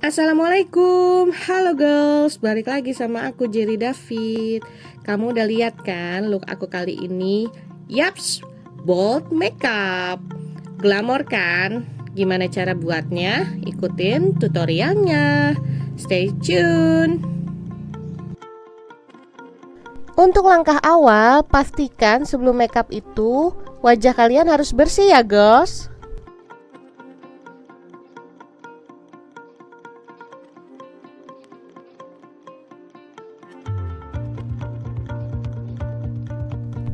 Assalamualaikum, halo girls, balik lagi sama aku Jerry David. Kamu udah lihat kan look aku kali ini? Yaps, bold makeup, glamor kan? Gimana cara buatnya? Ikutin tutorialnya. Stay tune. Untuk langkah awal, pastikan sebelum makeup itu wajah kalian harus bersih ya girls.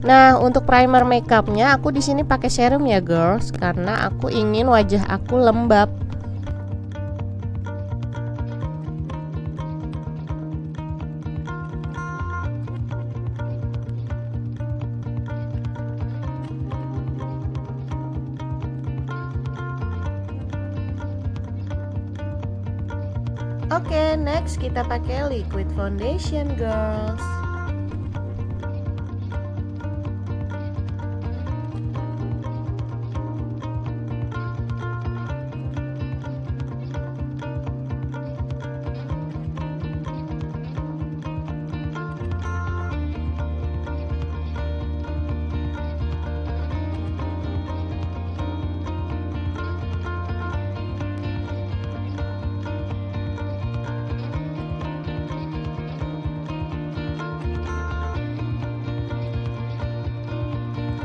Nah, untuk primer makeupnya aku di sini pakai serum ya, girls, karena aku ingin wajah aku lembab. Oke, next kita pakai liquid foundation, girls.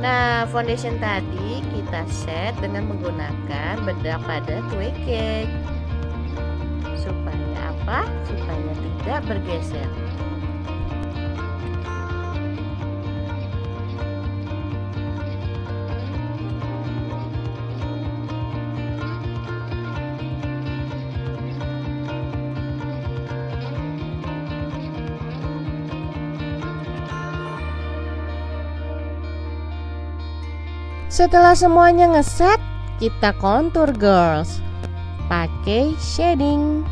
Nah, foundation tadi kita set dengan menggunakan bedak pada kue cake. Supaya apa? Supaya tidak bergeser. Setelah semuanya ngeset, kita contour girls. Pakai shading.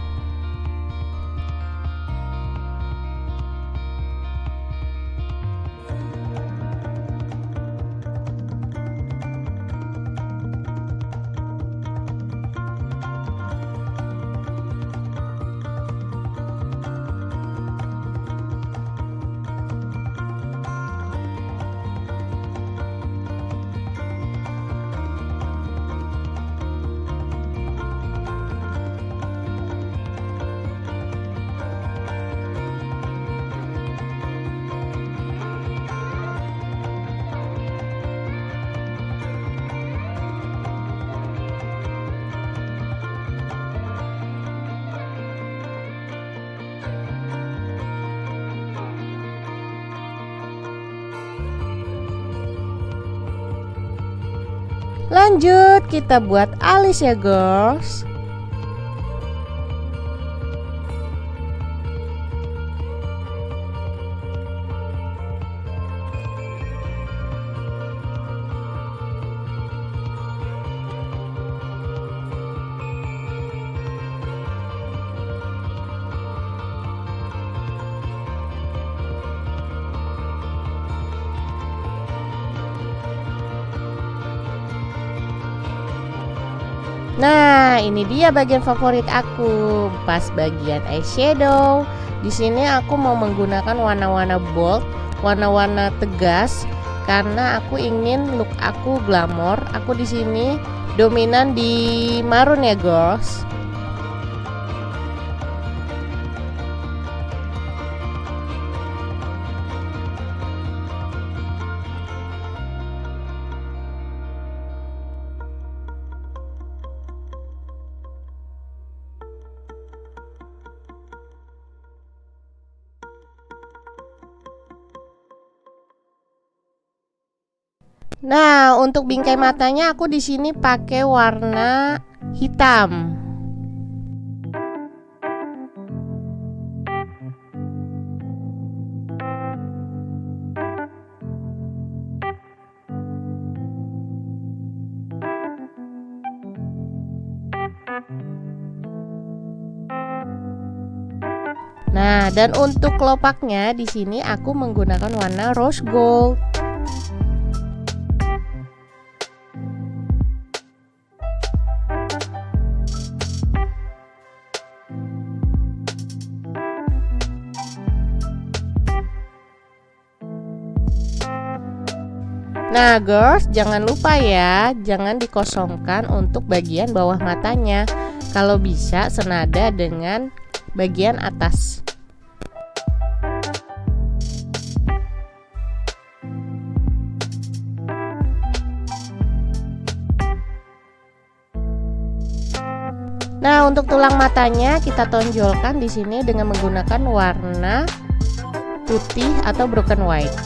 Lanjut, kita buat alis ya girls. Nah, ini dia bagian favorit aku, pas bagian eyeshadow. Di sini aku mau menggunakan warna-warna bold, warna-warna tegas, karena aku ingin look aku glamor. Aku di sini dominan di maroon ya, girls. Nah, untuk bingkai matanya aku di sini pakai warna hitam. Nah, dan untuk kelopaknya di sini aku menggunakan warna rose gold. Nah girls, jangan lupa ya, jangan dikosongkan untuk bagian bawah matanya. Kalau bisa senada dengan bagian atas. Nah, untuk tulang matanya kita tonjolkan di sini dengan menggunakan warna putih atau broken white.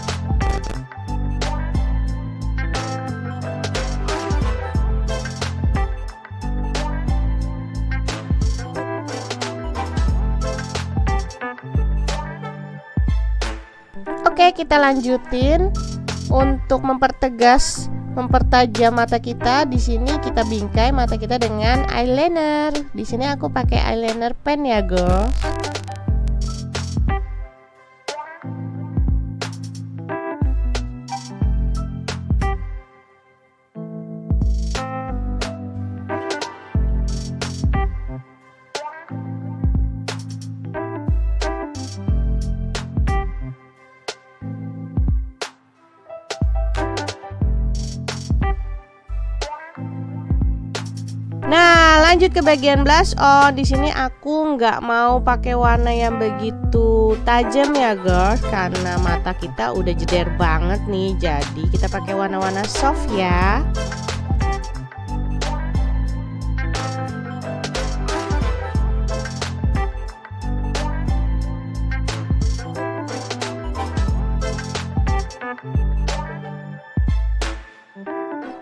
Oke, kita lanjutin untuk mempertajam mata kita. Di sini kita bingkai mata kita dengan eyeliner. Di sini aku pakai eyeliner pen ya, girls. Nah, lanjut ke bagian blush on. Di sini aku nggak mau pakai warna yang begitu tajam ya, girls, karena mata kita udah jeder banget nih. Jadi kita pakai warna-warna soft ya.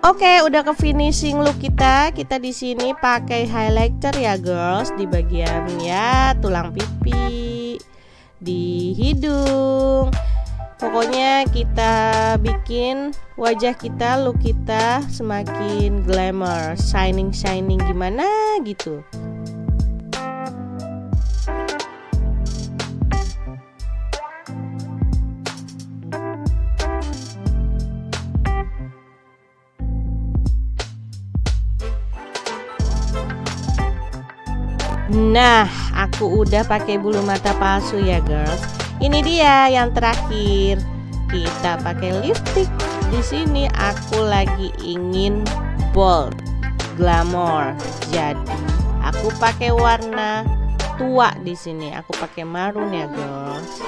Oke, udah ke finishing look kita. Kita di sini pakai highlighter ya, girls, di bagian ya tulang pipi, di hidung. Pokoknya kita bikin wajah kita, look kita semakin glamour, shining gimana gitu. Nah, aku udah pakai bulu mata palsu ya, girls. Ini dia yang terakhir. Kita pakai lipstick. Di sini aku lagi ingin bold, glamour. Jadi, aku pakai warna tua di sini. Aku pakai marun ya, girls.